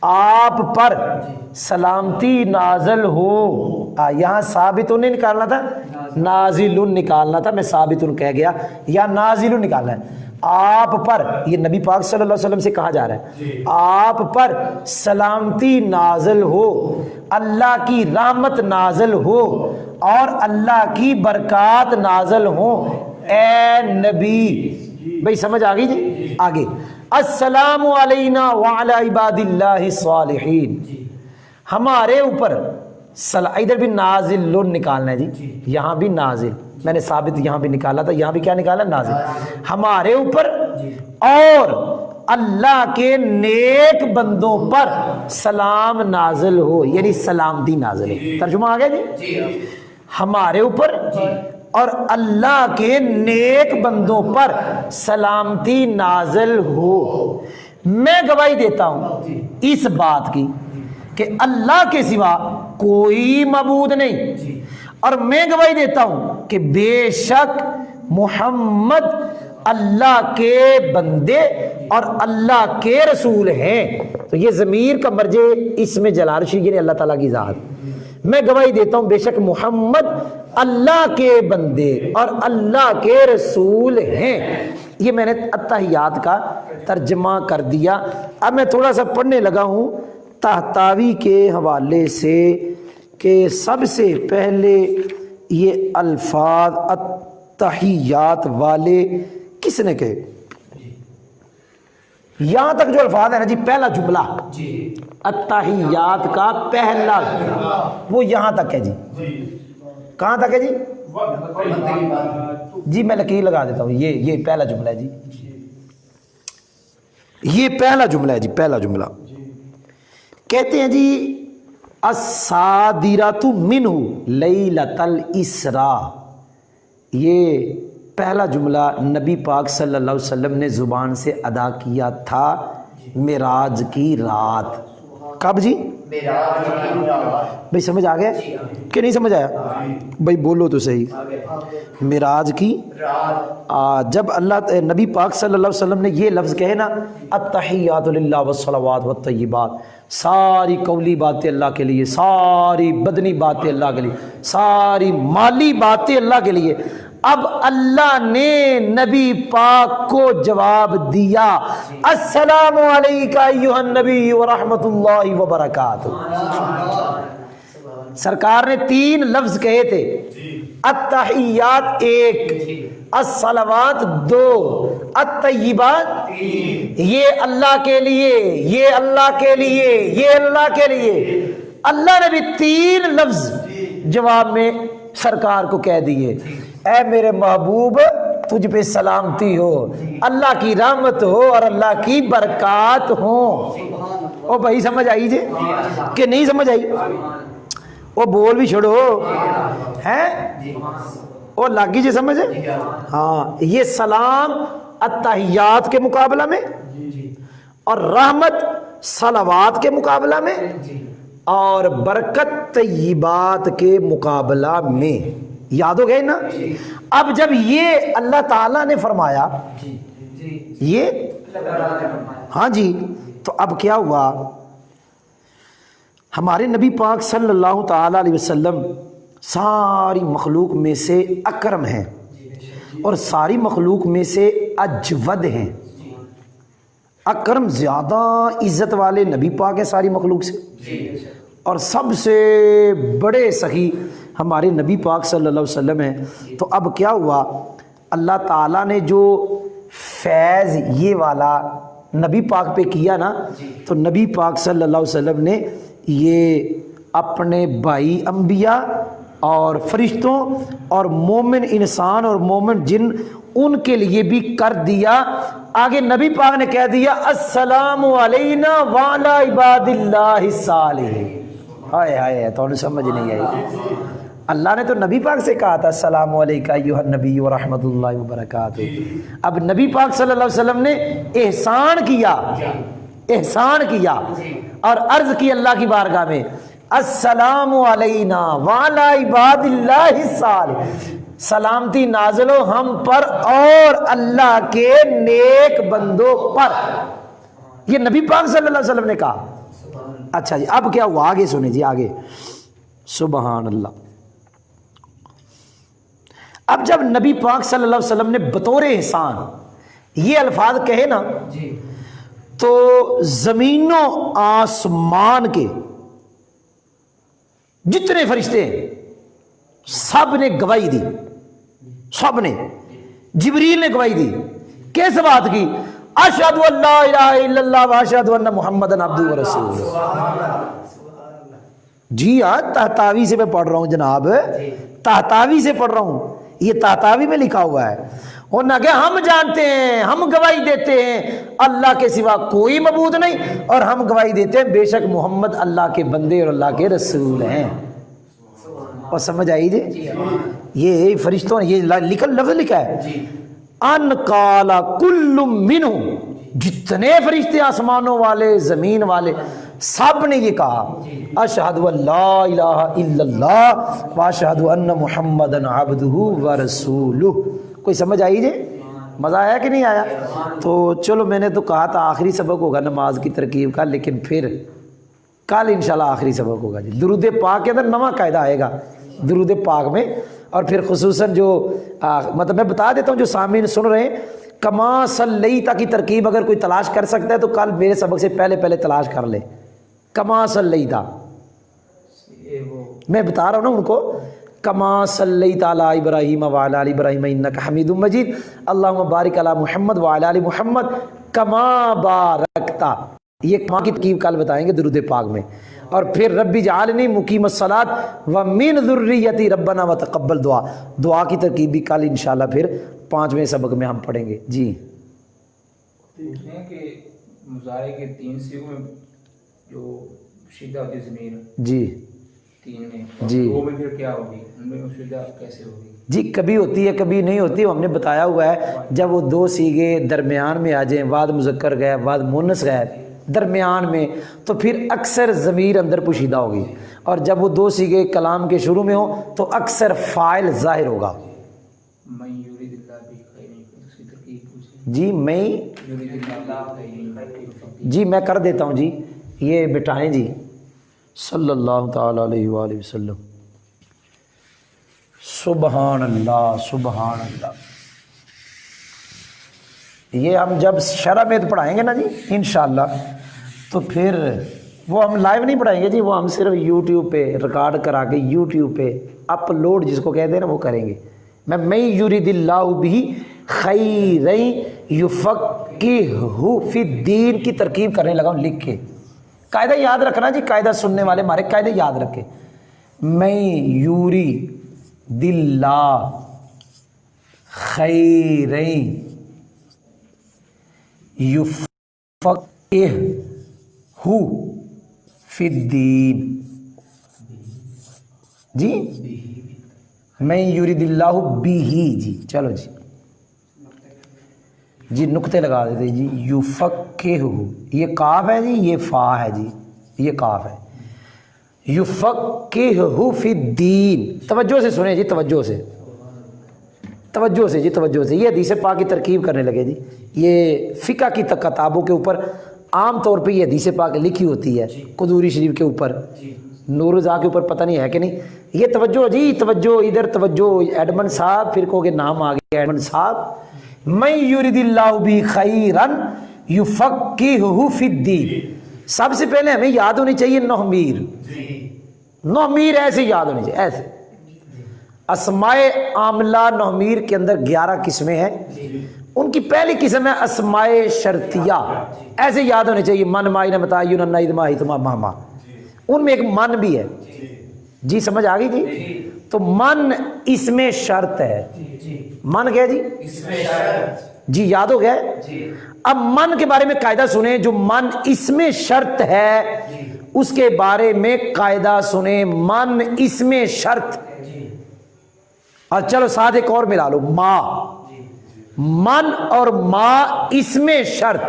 آپ پر سلامتی نازل ہو۔ یہاں ثابتن نہیں نکالنا تھا، نازل نکالنا تھا، میں ثابتن کہہ گیا، یا نازل نکالنا ہے۔ آپ پر، یہ نبی پاک صلی اللہ علیہ وسلم سے کہا جا رہا ہے، آپ پر سلامتی نازل ہو، اللہ کی رحمت نازل ہو اور اللہ کی برکات نازل ہو اے نبی۔ بھائی سمجھ آ گئی جی؟ آگے السلام علینا وعلی عباد اللہ الصالحین، ہمارے اوپر ادھر بھی نازل نکالنا ہے جی، یہاں بھی نازل، میں نے ثابت یہاں بھی نکالا تھا، یہاں بھی کیا نکالا؟ نازل۔ ہمارے اوپر اور اللہ کے نیک بندوں پر سلام نازل ہو، یعنی سلامتی نازل ہو۔ ترجمہ آ گیا جی؟ ہمارے اوپر اور اللہ کے نیک بندوں پر سلامتی نازل ہو۔ میں گواہی دیتا ہوں اس بات کی کہ اللہ کے سوا کوئی معبود نہیں، اور میں گواہی دیتا ہوں کہ بے شک محمد اللہ کے بندے اور اللہ کے رسول ہیں۔ تو یہ ضمیر کا مرجع اس میں جلال یعنی اللہ تعالیٰ کی ذات۔ میں گواہی دیتا ہوں بے شک محمد اللہ کے بندے اور اللہ کے رسول ہیں۔ یہ میں نے اتحیات کا ترجمہ کر دیا۔ اب میں تھوڑا سا پڑھنے لگا ہوں طحطاوی کے حوالے سے کہ سب سے پہلے یہ الفاظ اتحیات والے کس نے کہے۔ یہاں تک جو الفاظ ہے نا جی، پہلا جملہ اتحیات کا پہلا وہ یہاں تک ہے جی۔ کہاں تک ہے جی؟ جی میں لکیر لگا دیتا ہوں، یہ پہلا جملہ ہے جی، یہ پہلا جملہ ہے جی، پہلا جملہ کہتے ہیں جی الصادرۃ منہ لیلۃ الاسراء۔ یہ پہلا جملہ نبی پاک صلی اللہ علیہ وسلم نے زبان سے ادا کیا تھا معراج کی رات۔ کب جی؟ بھائی سمجھ آ گیا کہ نہیں سمجھ آیا؟ بھائی بولو تو صحیح۔ معراج کی جب اللہ نبی پاک صلی اللہ علیہ وسلم نے یہ لفظ کہے نا التحیات للہ والصلوات والطیبات، ساری قولی باتیں اللہ کے لیے، ساری بدنی باتیں اللہ کے لیے، ساری مالی باتیں اللہ کے لیے، اب اللہ نے نبی پاک کو جواب دیا السلام علیکہ ایھا النبی ورحمۃ اللہ وبرکاتہ۔ سرکار نے 3 لفظ کہے تھے، التحیات 1، الصلوات 2، الطیبات 3۔ یہ اللہ کے لیے، یہ اللہ کے لیے، یہ اللہ کے لیے۔ اللہ نے بھی 3 لفظ جواب میں سرکار کو کہہ دیے، اے میرے محبوب تجھ پہ سلامتی ہو، اللہ کی رحمت ہو اور اللہ کی برکات ہو۔ او بھائی سمجھ آئی جی کہ نہیں سمجھ آئی؟ او بول بھی چھوڑو ہیں، او لگی جی سمجھ؟ ہاں، یہ سلام التحیات کے مقابلہ میں اور رحمت صلوات کے مقابلہ میں اور برکت طیبات کے مقابلہ میں، یاد ہو گئے نا؟ اب جب یہ اللہ تعالیٰ نے فرمایا یہ ہاں جی، تو اب کیا ہوا؟ ہمارے نبی پاک صلی اللہ تعالی علیہ وسلم ساری مخلوق میں سے اکرم ہیں اور ساری مخلوق میں سے اجود ہیں۔ اکرم زیادہ عزت والے نبی پاک ہے ساری مخلوق سے، اور سب سے بڑے سخی ہمارے نبی پاک صلی اللہ علیہ وسلم ہیں۔ تو اب کیا ہوا؟ اللہ تعالیٰ نے جو فیض یہ والا نبی پاک پہ کیا نا، تو نبی پاک صلی اللہ علیہ وسلم نے یہ اپنے بھائی انبیاء اور فرشتوں اور مومن انسان اور مومن جن ان کے لیے بھی کر دیا۔ آگے نبی پاک نے کہہ دیا السلام علینا وعلی عباد اللہ الصالحین۔ ہائے ہائے، تو انہیں سمجھ نہیں آئی۔ اللہ نے تو نبی پاک سے کہا تھا السلام علیکہ ایھا النبی ورحمۃ اللہ وبرکاتہ۔ اب نبی پاک صلی اللہ علیہ وسلم نے احسان کیا اور عرض کی اللہ کی بارگاہ میں السلام علینا وعلی عباد اللہ الصالحین، سلامتی نازل ہو ہم پر اور اللہ کے نیک بندوں پر۔ یہ نبی پاک صلی اللہ علیہ وسلم نے کہا۔ اچھا جی، اب کیا ہوا؟ آگے سنیں جی، آگے سبحان اللہ۔ اب جب نبی پاک صلی اللہ علیہ وسلم نے بطور احسان یہ الفاظ کہے نا، تو زمین و آسمان کے جتنے فرشتے ہیں سب نے گواہی دی، سب نے۔ جبریل نے گواہی دی، کیسے بات کی؟ اشہد ان لا الہ الا اللہ واشہد ان محمدن عبدہ ورسولہ۔ جی ہاں، طحطاوی سے میں پڑھ رہا ہوں جناب، طحطاوی سے پڑھ رہا ہوں، یہ طحطاوی میں لکھا ہوا ہے۔ اور نہ کہ ہم جانتے ہیں، ہم گواہی دیتے ہیں اللہ کے سوا کوئی معبود نہیں، اور ہم گواہی دیتے ہیں بے شک محمد اللہ کے بندے اور اللہ کے رسول ہیں۔ اور سمجھ آئی جی؟ یہ فرشتوں نے یہ لفظ لکھا ہے، ان قال کل منہم، جتنے فرشتے آسمانوں والے زمین والے سب نے یہ کہا، اشہد ان لا الہ الا اللہ واشہد ان محمدن عبدہ ورسولہ۔ کوئی سمجھ آئی جی؟ مزہ آیا کہ نہیں آیا؟ تو چلو میں نے تو کہا تھا آخری سبق ہوگا نماز کی ترکیب کا، لیکن پھر کل انشاءاللہ آخری سبق ہوگا جی۔ درود پاک کے اندر نواں قاعدہ آئے گا درود پاک میں، اور پھر خصوصاً جو مطلب میں بتا دیتا ہوں جو سامعین سن رہے ہیں، کما صلیت کی ترکیب اگر کوئی تلاش کر سکتا ہے تو کل میرے سبق سے پہلے تلاش کر لے۔ کما صلیت میں بتا رہا ہوں نا ان کو، کما صلیت علی ابراہیم وعلی آل ابراہیم انک حمید مجید، اللہم بارک علی محمد وعلی آل محمد کما بارکتا، یہ کما کی ترکیب کل بتائیں گے درود پاک میں۔ اور پھر رب اجعلنی مقیم الصلاۃ ومن ذریتی ربنا وتقبل دعا، دعا کی ترکیب بھی کل انشاءاللہ پھر 5ویں سبق میں ہم پڑھیں گے جی۔ کہ مضارع کے 3 صیغوں میں جو شدہ ہوتی ہے ضمیر جی 3 میں جی 2 میں پھر کیا ہوگی، ان میں شدہ کیسے ہوگی؟ جی کبھی ہوتی ہے کبھی نہیں ہوتی، وہ ہم نے بتایا ہوا ہے، جب وہ 2 صیغے درمیان میں آ جائیں، بعد مذکر گئے بعد مونس گئے درمیان میں، تو پھر اکثر ضمیر اندر پوشیدہ ہوگی، اور جب وہ 2 صیغے کلام کے شروع میں ہوں تو اکثر فاعل ظاہر ہوگا۔ من یرید اللہ بخیر، اس کی ترکیب پوچھیں۔ جی میں یرید اللہ بخیر، جی میں کر دیتا ہوں جی، یہ بٹائیں جی، صلی اللہ تعالی علیہ وآلہ وسلم۔ سبحان اللہ سبحان اللہ۔ یہ ہم جب شرح میں پڑھائیں گے نا جی انشاءاللہ، تو پھر وہ ہم لائیو نہیں پڑھائیں گے جی، وہ ہم صرف یوٹیوب پہ ریکارڈ کرا کے یوٹیوب پہ اپلوڈ جس کو کہتے ہیں نا وہ کریں گے۔ میں یرید اللہ بہ خیرا یفقہہ فی الدین کی ترکیب کرنے لگا ہوں لکھ کے۔ قاعدہ یاد رکھنا جی، قاعدہ سننے والے ہمارے قاعدے یاد رکھے، میں یرید اللہ خیرا یفقہہ فی الدین، جی میں یرید اللہ بہ، جی چلو جی جی نقطے لگا دیتے جی، یفقہہ، یہ کاف ہے جی یہ فا ہے جی، یہ کاف ہے، یفقہہ فی الدین۔ توجہ سے سنیں جی، توجہ سے جی، توجہ سے۔ یہ حدیث پاک کی ترکیب کرنے لگے جی، یہ فقہ کی کتابوں کے اوپر عام طور پہ یہ حدیث پاک لکھی ہوتی ہے، قدوری شریف کے اوپر، نور الزا کے اوپر، پتہ نہیں ہے کہ نہیں۔ یہ توجہ جی، توجہ ادھر توجہ، ایڈمن صاحب، پھر کہو گے نام آ گیا ایڈمن صاحب۔ من یرید اللہ بہ خیرا یفقہہ فی الدین، سب سے پہلے ہمیں یاد ہونی چاہیے نومیر، نومیر ایسے یاد ہونی چاہیے، ایسے۔ اسماء عاملہ نومیر کے اندر 11 قسمیں ہیں، ان کی پہلی قسم ہے اسماء شرطیہ، ایسے یاد ہونے چاہیے، من مائن متعین نید ماہتما ماما، ان میں ایک من بھی ہے جی، سمجھ آ گئی جی۔ تو من اسم شرط ہے، من گیا جی جی، یاد ہو گیا۔ اب من کے بارے میں قاعدہ سنیں، جو من اسم شرط ہے اس کے بارے میں قاعدہ سنیں، من اسم شرط، اور چلو ساتھ ایک اور ملا لو، ما، من اور ما اسم شرط،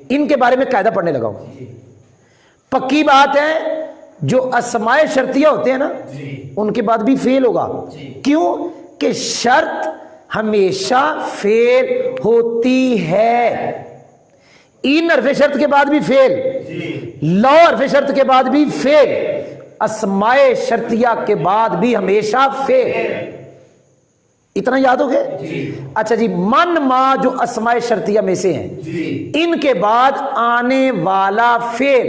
ان کے بارے میں قاعدہ پڑھنے لگا ہوں۔ پکی بات ہے جو اسماء شرطیہ ہوتے ہیں نا ان کے بعد بھی فعل ہوگا، کیوں کہ شرط ہمیشہ فعل ہوتی ہے، ان حرف شرط کے بعد بھی فعل، لو حرف شرط کے بعد بھی فعل، اسماء شرطیہ کے بعد بھی ہمیشہ فعل۔ اتنا یاد ہو گیا؟ اچھا جی، من ما جو اسماء شرطیہ میں سے ہیں، ان کے بعد آنے والا فعل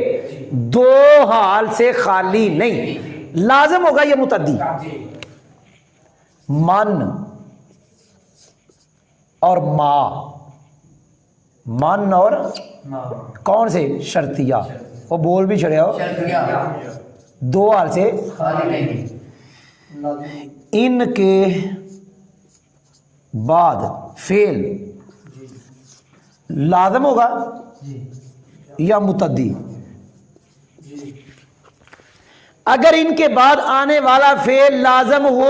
2 حال سے خالی نہیں، لازم ہوگا یہ متعدی، من اور ما، من اور کون سے شرطیہ، وہ بول بھی چھڑے ہو، 2 حال سے ان کے بعد فعل لازم ہوگا یا متعدی؟ اگر ان کے بعد آنے والا فعل لازم ہو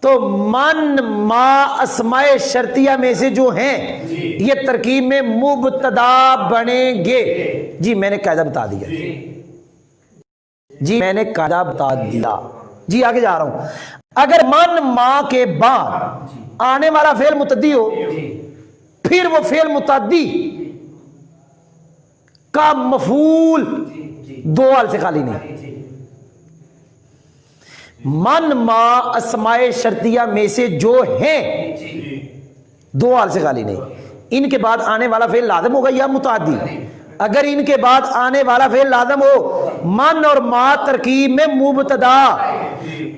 تو من ما اسماء شرطیہ میں سے جو ہیں یہ ترکیب میں مبتدا بنیں گے. جی میں نے قاعدہ بتا دیا. جی میں نے قاعدہ بتا دیا. جی آگے جا رہا ہوں. اگر من ما کے بعد آنے والا فعل متعدی ہو پھر وہ فعل متعدی کا مفعول دو حال سے خالی نہیں. من ما اسماء شرطیہ میں سے جو ہیں دو حال سے خالی نہیں. ان کے بعد آنے والا فعل لازم ہوگا یا متعدی؟ اگر ان کے بعد آنے والا فعل لازم ہو، من اور ما ترکیب میں مبتدا،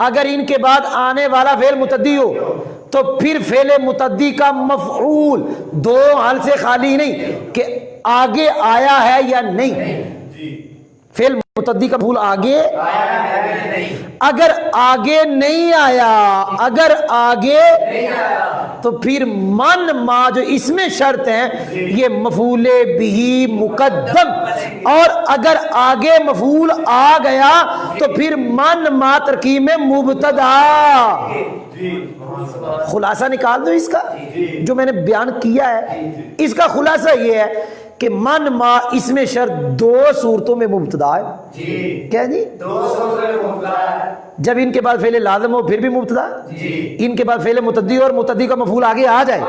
اگر ان کے بعد آنے والا فعل متعدی ہو تو پھر فعل متعدی کا مفعول دو حال سے خالی نہیں کہ آگے آیا ہے یا نہیں. فعل متعدی کا مفعول آگے، اگر آگے نہیں آیا، اگر آگے تو پھر من ما جو اس میں شرط ہیں یہ مفعول بھی مقدم، اور اگر آگے مفعول آ گیا تو پھر من ما ترکیب میں مبتدا. خلاصہ نکال دو اس کا جو میں نے بیان کیا ہے. اس کا خلاصہ یہ ہے کہ من ما اس میں شرط دو صورتوں میں مبتدا ہے. کیا جی؟ دو صورتوں میں مبتدا ہے. جب ان کے بعد فعل لازم ہو پھر بھی مبتدا، ان کے بعد فعل متعدی اور متعدی کا مفعول آگے آ جائے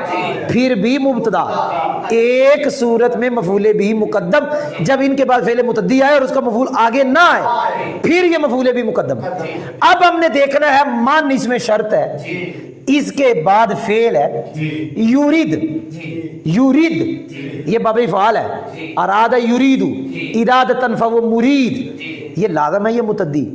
پھر بھی مبتدا. ایک صورت میں مفعول بھی مقدم جب ان کے بعد فعل متعدی آئے اور اس کا مفعول آگے نہ آئے پھر یہ مفعول بھی مقدم. اب ہم نے دیکھنا ہے من اس میں شرط ہے، اس کے بعد فعل ہے یورید. یورید یہ باب فعال ہے. اراد یرید ارادتن فهو مرید. یہ لازم ہے یہ متعدی؟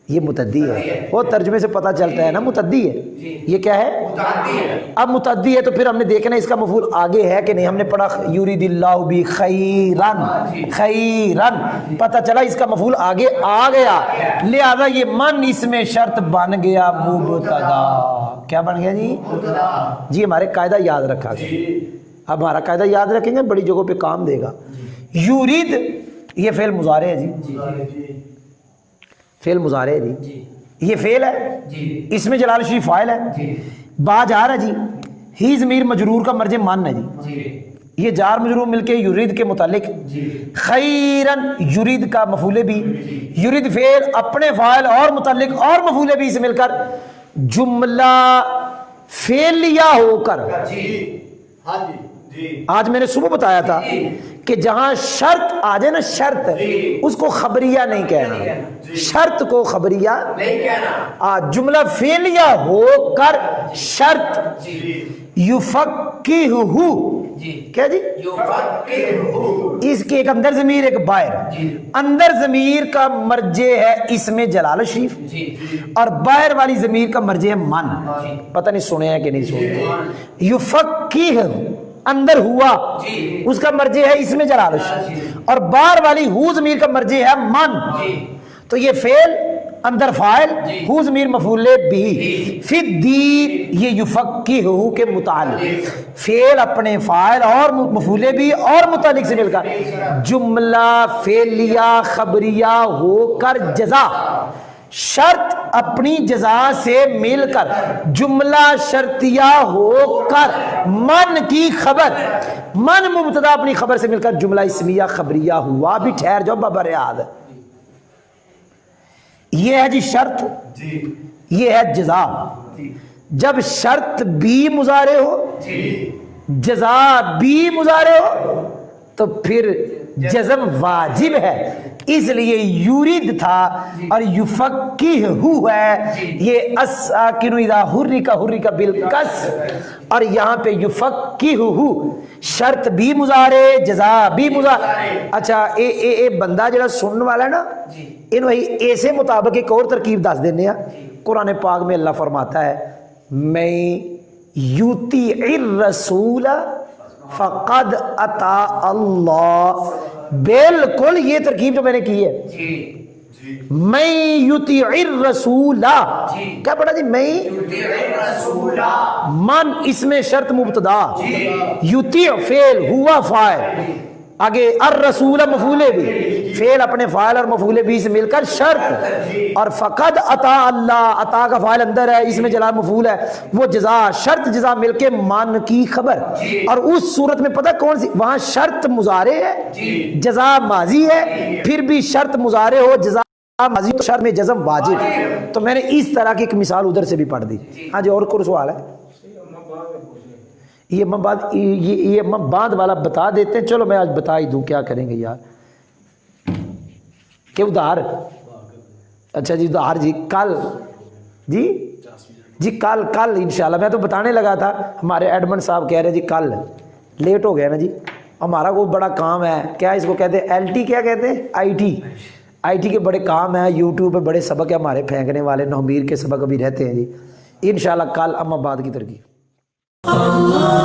یہ متعدی ہے. وہ ترجمے سے پتہ چلتا ہے نا متعدی ہے. یہ کیا ہے؟ متعدی ہے. اب متعدی ہے تو پھر ہم نے دیکھنا ہے اس کا مفعول آگے ہے کہ نہیں. ہم نے پڑھا یرید اللہ بی خیرن، خیرن پتہ چلا اس کا مفعول آگے آ گیا، لہذا یہ من اس میں شرط بن گیا مبتدا. کیا بن گیا جی؟ جی ہمارے قاعدہ یاد رکھا. اب ہمارا قاعدہ یاد رکھیں گے بڑی جگہوں پہ کام دے گا. یورید یہ فعل مضارع ہے جی، فعل مضارع ہے جی. یہ فعل ہے، اس میں جلال شریف فاعل ہے. با جار ہے جی. ہی ضمیر مجرور کا مرجع من ہے جی. یہ جار مجرور مل کے یرید کے متعلق. خیرن یرید کا مفعول بھی. یرید فعل اپنے فاعل اور متعلق اور مفعول بھی سے مل کر جملہ فعلیہ ہو کر. آج میں نے صبح بتایا تھا کہ جہاں شرط آ جائے نا، شرط اس کو خبریہ نہیں کہنا، شرط کو خبریہ نہیں کہنا. جملہ فعلیہ ہو کر شرط یفقہ، کیا جی؟ اس کے ایک اندر ضمیر ایک باہر. اندر ضمیر کا مرجع ہے اس میں جلال شریف اور باہر والی ضمیر کا مرجع ہے من. پتہ نہیں سنے ہیں کہ نہیں سنے. یفقہ اندر ہوا اس کا مرجع ہے اس میں جلال شریف اور باہر والی ہو ضمیر کا مرجع ہے من. تو یہ فعل اندر فاعل ہو ضمیر مفعول بھی. فی الدین یہ یفقہ کے متعلق فعل اپنے فاعل اور مفعول بھی اور متعلق سے مل کر جملہ فعلیہ خبریہ ہو کر جزا، شرط اپنی جزا سے مل کر جملہ شرطیہ ہو کر من کی خبر، من مبتدا اپنی خبر سے مل کر جملہ اسمیہ خبریہ ہوا. بھی ٹھہر جاؤ بابا ریاض. یہ ہے جی شرط، یہ ہے جزا. جب شرط بھی مضارع ہو جزا بھی مضارع ہو تو پھر جزم واجب ہے. اس لیے یورید تھا اور یفقہ ہے. یہ الساکن اذا حرک حرک بالکسر اور یہاں پہ یفقہ شرط بھی مضارع جزا بھی مضارع. اچھا اے بندہ جڑا سننے والا ہے نا انہوں ایسے مطابق ایک اور ترکیب دس دینے. قرآن پاک میں اللہ فرماتا ہے میں یوتی الرسول فقد اطاع اللہ. بالکل یہ ترکیب جو میں نے کی ہے میں یطیع الرسول، کیا پڑھا جی؟ میں من اس میں شرط مبتدا، یطیع فعل، ہوا فاعل، آگے الرسول مفعول بھی، فعل اپنے فاعل اور مفعول بھی سے مل کر شرط، اور فقد عطا اللہ، عطا کا فاعل اندر ہے، اس میں جلال مفعول ہے، وہ جزا، شرط جزا مل کے من کی خبر، اور اس صورت میں پتہ کون سی؟ وہاں شرط مضارع ہے، جزا ماضی ہے، پھر بھی شرط مضارع ہو، جزا ماضی تو شرط میں جزم واجب، تو میں نے اس طرح کی ایک مثال ادھر سے بھی پڑھ دی۔ ہاں جی، اور کوئی سوال ہے؟ یہ بعد والا بتا دیتے ہیں، چلو میں آج بتا ہی دوں، کیا کریں گے یار، کہ ادھار، اچھا جی ادھار جی، کل جی کل انشاءاللہ، میں تو بتانے لگا تھا، ہمارے ایڈمن صاحب کہہ رہے جی کل، لیٹ ہو گیا نا جی، ہمارا کوئی بڑا کام ہے، کیا اس کو کہتے ہیں؟ LT، کیا کہتے ہیں؟ آئی ٹی کے بڑے کام ہیں، یوٹیوب پہ بڑے سبق ہے ہمارے پھینکنے والے، نومیر کے سبق ابھی رہتے ہیں جی، انشاءاللہ کل اما بعد کی ترغیب۔ اللہ